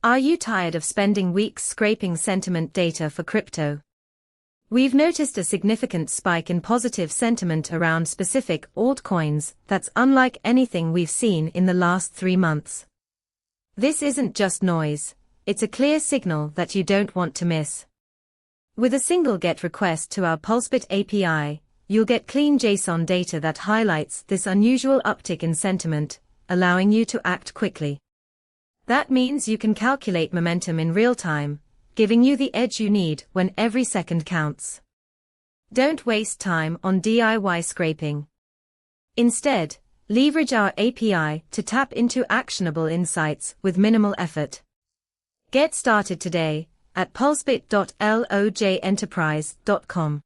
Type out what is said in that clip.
Are you tired of spending weeks scraping sentiment data for crypto? We've noticed a significant spike in positive sentiment around specific altcoins that's unlike anything we've seen in the last 3 months. This isn't just noise, it's a clear signal that you don't want to miss. With a single GET request to our Pulsebit API, you'll get clean JSON data that highlights this unusual uptick in sentiment, allowing you to act quickly. That means you can calculate momentum in real time, giving you the edge you need when every second counts. Don't waste time on DIY scraping. Instead, leverage our API to tap into actionable insights with minimal effort. Get started today at pulsebit.lojenterprise.com.